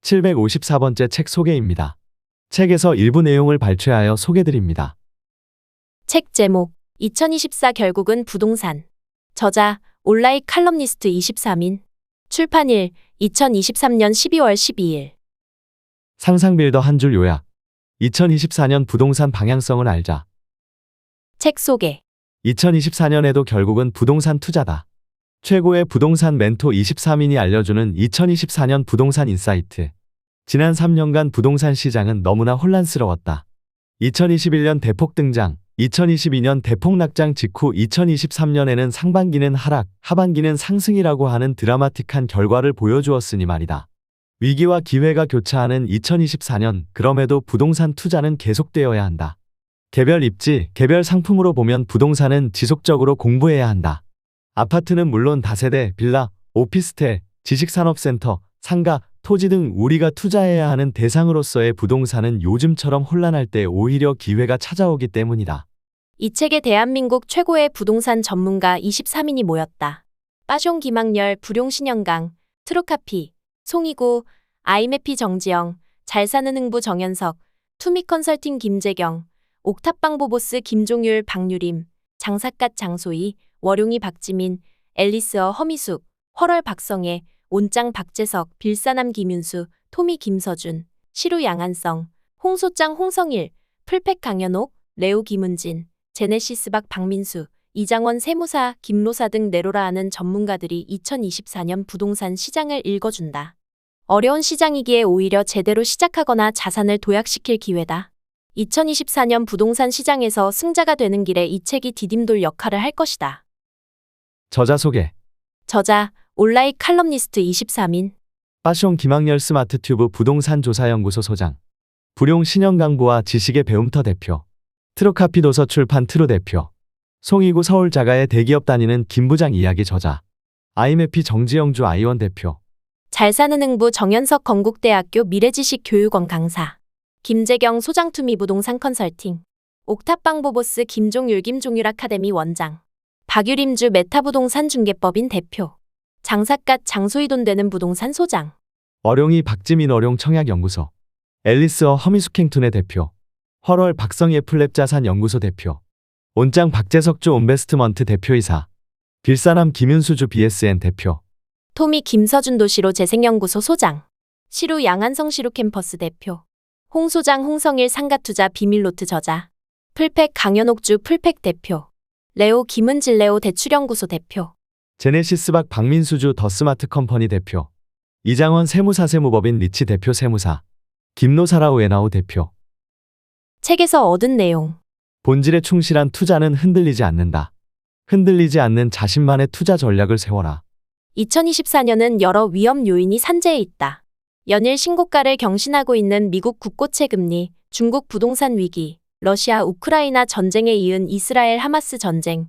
754번째 책 소개입니다. 책에서 일부 내용을 발췌하여 소개드립니다. 책 제목 2024 결국은 부동산. 저자 온라인 칼럼니스트 23인. 출판일 2023년 12월 12일. 상상빌더 한 줄 요약. 2024년 부동산 방향성을 알자. 책 소개. 2024년에도 결국은 부동산 투자다. 최고의 부동산 멘토 23인이 알려주는 2024년 부동산 인사이트. 지난 3년간 부동산 시장은 너무나 혼란스러웠다. 2021년 대폭 등장, 2022년 대폭 낙장 직후 2023년에는 상반기는 하락, 하반기는 상승이라고 하는 드라마틱한 결과를 보여주었으니 말이다. 위기와 기회가 교차하는 2024년, 그럼에도 부동산 투자는 계속되어야 한다. 개별 입지, 개별 상품으로 보면 부동산은 지속적으로 공부해야 한다. 아파트는 물론 다세대, 빌라, 오피스텔, 지식산업센터, 상가, 토지 등 우리가 투자해야 하는 대상으로서의 부동산은 요즘처럼 혼란할 때 오히려 기회가 찾아오기 때문이다. 이 책에 대한민국 최고의 부동산 전문가 23인이 모였다. 빠숑 김학렬, 불용 신영강, 트루카피, 송이구, 아이메피 정지영, 잘사는 흥부 정현석, 투미컨설팅 김재경, 옥탑방보보스 김종율 박유림, 장삿갓 장소희, 월용이 박지민, 앨리스어 허미숙, 헐월 박성애, 온짱 박재석, 빌사남 김윤수, 토미 김서준, 시루 양한성, 홍소짱 홍성일, 풀팩 강현옥, 레오 김은진, 제네시스박 박민수, 이장원 세무사, 김로사 등 내로라 하는 전문가들이 2024년 부동산 시장을 읽어준다. 어려운 시장이기에 오히려 제대로 시작하거나 자산을 도약시킬 기회다. 2024년 부동산 시장에서 승자가 되는 길에 이 책이 디딤돌 역할을 할 것이다. 저자 소개. 저자 온라인 칼럼니스트 23인. 빠숑 김학렬 스마트튜브 부동산 조사연구소 소장. 불용 신영강부와 지식의 배움터 대표. 트루카피 도서 출판 트루 대표. 송이구 서울 자가의 대기업 다니는 김부장 이야기 저자. 아이메피 정지영주 아이원 대표. 잘사는 흥부 정현석 건국대학교 미래지식 교육원 강사. 김재경 소장 투미 부동산 컨설팅. 옥탑방보보스 김종율 김종율 아카데미 원장. 박유림주 메타부동산 중개법인 대표. 장삿갓 장소희 돈 되는 부동산 소장. 어룡이 박지민 어룡 청약연구소. 앨리스어 허미숙행툰의 대표. 헐월 박성예 플랩자산 연구소 대표. 온짱 박재석주 온베스트먼트 대표이사. 빌사남 김윤수주 BSN 대표. 토미 김서준 도시로 재생연구소 소장. 시루 양한성 시루 캠퍼스 대표. 홍소장 홍성일 상가투자 비밀노트 저자. 풀팩 강현옥주 풀팩 대표. 레오 김은질 레오 대출연구소 대표. 제네시스박 박민수주 더스마트 컴퍼니 대표. 이장원 세무사 세무법인 리치 대표 세무사. 김노사라우 에나우 대표. 책에서 얻은 내용. 본질에 충실한 투자는 흔들리지 않는다. 흔들리지 않는 자신만의 투자 전략을 세워라. 2024년은 여러 위험 요인이 산재해 있다. 연일 신고가를 경신하고 있는 미국 국고채 금리, 중국 부동산 위기, 러시아 우크라이나 전쟁에 이은 이스라엘 하마스 전쟁,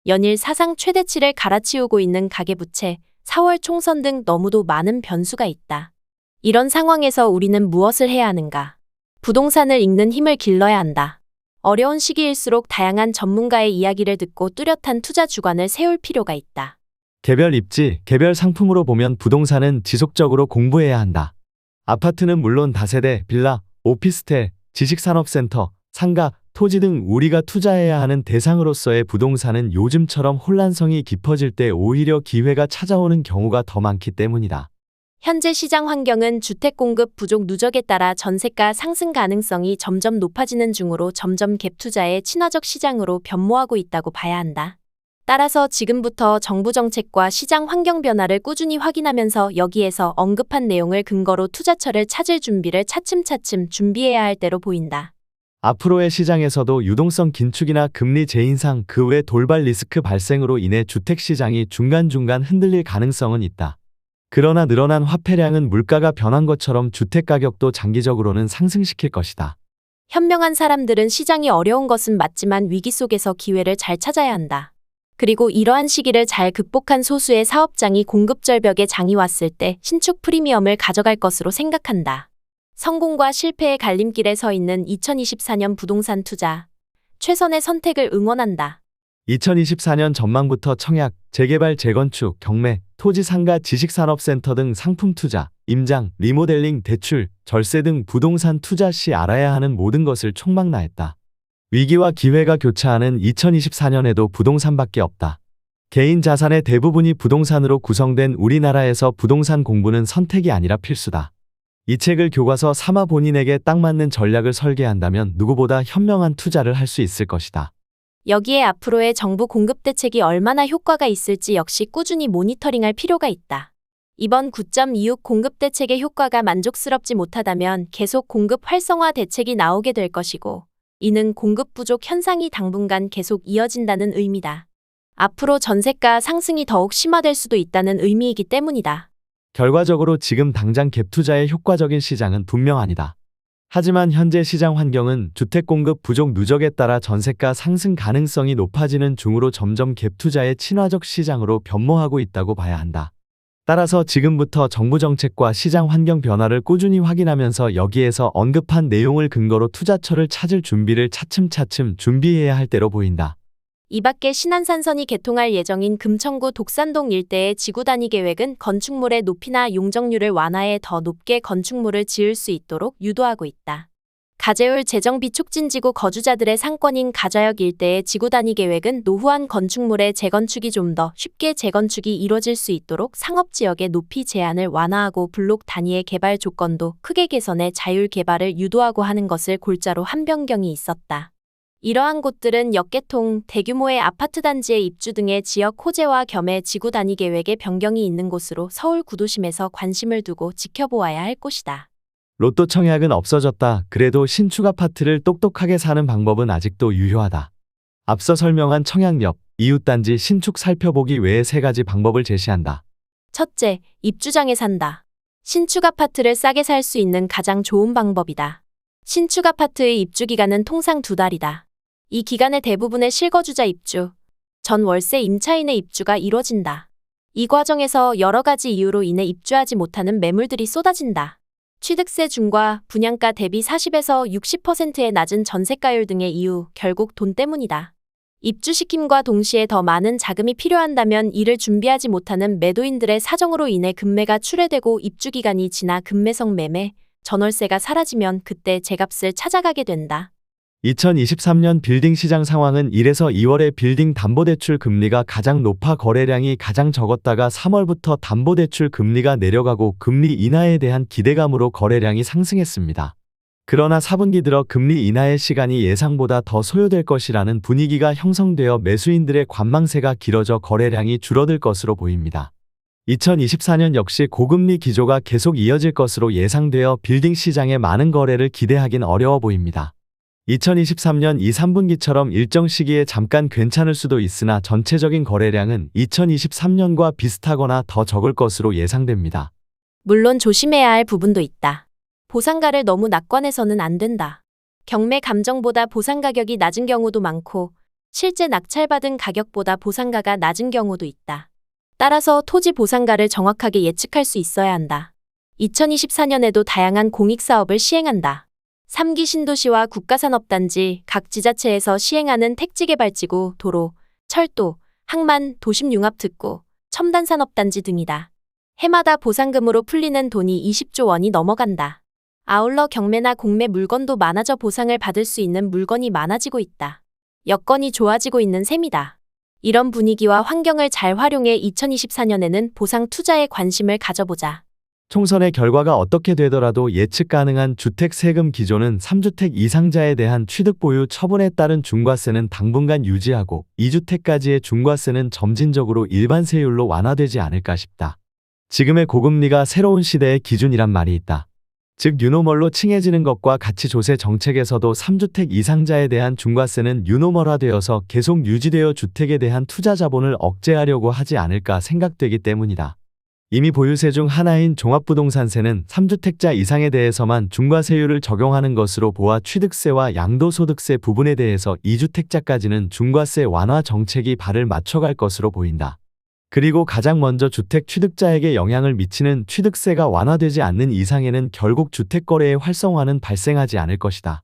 연일 사상 최대치를 갈아치우고 있는 가계부채, 4월 총선 등 너무도 많은 변수가 있다. 이런 상황에서 우리는 무엇을 해야 하는가? 부동산을 읽는 힘을 길러야 한다. 어려운 시기일수록 다양한 전문가의 이야기를 듣고 뚜렷한 투자 주관을 세울 필요가 있다. 개별 입지, 개별 상품으로 보면 부동산은 지속적으로 공부해야 한다. 아파트는 물론 다세대, 빌라, 오피스텔, 지식산업센터, 상가, 토지 등 우리가 투자해야 하는 대상으로서의 부동산은 요즘처럼 혼란성이 깊어질 때 오히려 기회가 찾아오는 경우가 더 많기 때문이다. 현재 시장 환경은 주택 공급 부족 누적에 따라 전세가 상승 가능성이 점점 높아지는 중으로 점점 갭 투자의 친화적 시장으로 변모하고 있다고 봐야 한다. 따라서 지금부터 정부 정책과 시장 환경 변화를 꾸준히 확인하면서 여기에서 언급한 내용을 근거로 투자처를 찾을 준비를 차츰차츰 준비해야 할 때로 보인다. 앞으로의 시장에서도 유동성 긴축이나 금리 재인상 그 외 돌발 리스크 발생으로 인해 주택시장이 중간중간 흔들릴 가능성은 있다. 그러나 늘어난 화폐량은 물가가 변한 것처럼 주택가격도 장기적으로는 상승시킬 것이다. 현명한 사람들은 시장이 어려운 것은 맞지만 위기 속에서 기회를 잘 찾아야 한다. 그리고 이러한 시기를 잘 극복한 소수의 사업장이 공급절벽에 장이 왔을 때 신축 프리미엄을 가져갈 것으로 생각한다. 성공과 실패의 갈림길에 서 있는 2024년 부동산 투자. 최선의 선택을 응원한다. 2024년 전망부터 청약, 재개발, 재건축, 경매, 토지 상가, 지식산업센터 등 상품 투자, 임장, 리모델링, 대출, 절세 등 부동산 투자 시 알아야 하는 모든 것을 총망라했다. 위기와 기회가 교차하는 2024년에도 부동산밖에 없다. 개인 자산의 대부분이 부동산으로 구성된 우리나라에서 부동산 공부는 선택이 아니라 필수다. 이 책을 교과서 삼아 본인에게 딱 맞는 전략을 설계한다면 누구보다 현명한 투자를 할 수 있을 것이다. 여기에 앞으로의 정부 공급 대책이 얼마나 효과가 있을지 역시 꾸준히 모니터링할 필요가 있다. 이번 9.26 공급 대책의 효과가 만족스럽지 못하다면 계속 공급 활성화 대책이 나오게 될 것이고, 이는 공급 부족 현상이 당분간 계속 이어진다는 의미다. 앞으로 전세가 상승이 더욱 심화될 수도 있다는 의미이기 때문이다. 결과적으로 지금 당장 갭 투자의 효과적인 시장은 분명 아니다. 하지만 현재 시장 환경은 주택 공급 부족 누적에 따라 전세가 상승 가능성이 높아지는 중으로 점점 갭 투자의 친화적 시장으로 변모하고 있다고 봐야 한다. 따라서 지금부터 정부 정책과 시장 환경 변화를 꾸준히 확인하면서 여기에서 언급한 내용을 근거로 투자처를 찾을 준비를 차츰차츰 준비해야 할 때로 보인다. 이 밖에 신안산선이 개통할 예정인 금천구 독산동 일대의 지구 단위 계획은 건축물의 높이나 용적률을 완화해 더 높게 건축물을 지을 수 있도록 유도하고 있다. 가재울 재정비 촉진지구 거주자들의 상권인 가자역 일대의 지구 단위 계획은 노후한 건축물의 재건축이 좀 더 쉽게 재건축이 이뤄질 수 있도록 상업지역의 높이 제한을 완화하고 블록 단위의 개발 조건도 크게 개선해 자율 개발을 유도하고 하는 것을 골자로 한 변경이 있었다. 이러한 곳들은 역개통, 대규모의 아파트 단지의 입주 등의 지역 호재와 겸해 지구 단위 계획의 변경이 있는 곳으로 서울 구도심에서 관심을 두고 지켜보아야 할 곳이다. 로또 청약은 없어졌다. 그래도 신축 아파트를 똑똑하게 사는 방법은 아직도 유효하다. 앞서 설명한 청약력, 이웃단지 신축 살펴보기 외에 3가지 방법을 제시한다. 첫째, 입주장에 산다. 신축 아파트를 싸게 살 수 있는 가장 좋은 방법이다. 신축 아파트의 입주 기간은 통상 2달이다. 이 기간에 대부분의 실거주자 입주, 전 월세 임차인의 입주가 이뤄진다. 이 과정에서 여러 가지 이유로 인해 입주하지 못하는 매물들이 쏟아진다. 취득세 중과 분양가 대비 40에서 60%의 낮은 전세가율 등의 이유, 결국 돈 때문이다. 입주시킴과 동시에 더 많은 자금이 필요한다면 이를 준비하지 못하는 매도인들의 사정으로 인해 급매가 출회되고 입주기간이 지나 급매성 매매, 전월세가 사라지면 그때 제값을 찾아가게 된다. 2023년 빌딩 시장 상황은 1에서 2월에 빌딩 담보대출 금리가 가장 높아 거래량이 가장 적었다가 3월부터 담보대출 금리가 내려가고 금리 인하에 대한 기대감으로 거래량이 상승했습니다. 그러나 4분기 들어 금리 인하의 시간이 예상보다 더 소요될 것이라는 분위기가 형성되어 매수인들의 관망세가 길어져 거래량이 줄어들 것으로 보입니다. 2024년 역시 고금리 기조가 계속 이어질 것으로 예상되어 빌딩 시장의 많은 거래를 기대하긴 어려워 보입니다. 2023년 2, 3분기처럼 일정 시기에 잠깐 괜찮을 수도 있으나 전체적인 거래량은 2023년과 비슷하거나 더 적을 것으로 예상됩니다. 물론 조심해야 할 부분도 있다. 보상가를 너무 낙관해서는 안 된다. 경매 감정보다 보상 가격이 낮은 경우도 많고 실제 낙찰받은 가격보다 보상가가 낮은 경우도 있다. 따라서 토지 보상가를 정확하게 예측할 수 있어야 한다. 2024년에도 다양한 공익사업을 시행한다. 3기 신도시와 국가산업단지, 각 지자체에서 시행하는 택지개발지구, 도로, 철도, 항만, 도심융합특구, 첨단산업단지 등이다. 해마다 보상금으로 풀리는 돈이 20조 원이 넘어간다. 아울러 경매나 공매 물건도 많아져 보상을 받을 수 있는 물건이 많아지고 있다. 여건이 좋아지고 있는 셈이다. 이런 분위기와 환경을 잘 활용해 2024년에는 보상 투자에 관심을 가져보자. 총선의 결과가 어떻게 되더라도 예측 가능한 주택 세금 기조는 3주택 이상자에 대한 취득 보유 처분에 따른 중과세는 당분간 유지하고 2주택까지의 중과세는 점진적으로 일반 세율로 완화되지 않을까 싶다. 지금의 고금리가 새로운 시대의 기준이란 말이 있다. 즉 뉴노멀로 칭해지는 것과 같이 조세 정책에서도 3주택 이상자에 대한 중과세는 뉴노멀화되어서 계속 유지되어 주택에 대한 투자 자본을 억제하려고 하지 않을까 생각되기 때문이다. 이미 보유세 중 하나인 종합부동산세는 3주택자 이상에 대해서만 중과세율을 적용하는 것으로 보아 취득세와 양도소득세 부분에 대해서 2주택자까지는 중과세 완화 정책이 발을 맞춰갈 것으로 보인다. 그리고 가장 먼저 주택 취득자에게 영향을 미치는 취득세가 완화되지 않는 이상에는 결국 주택거래의 활성화는 발생하지 않을 것이다.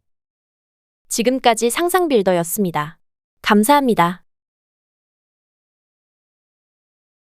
지금까지 상상빌더였습니다. 감사합니다.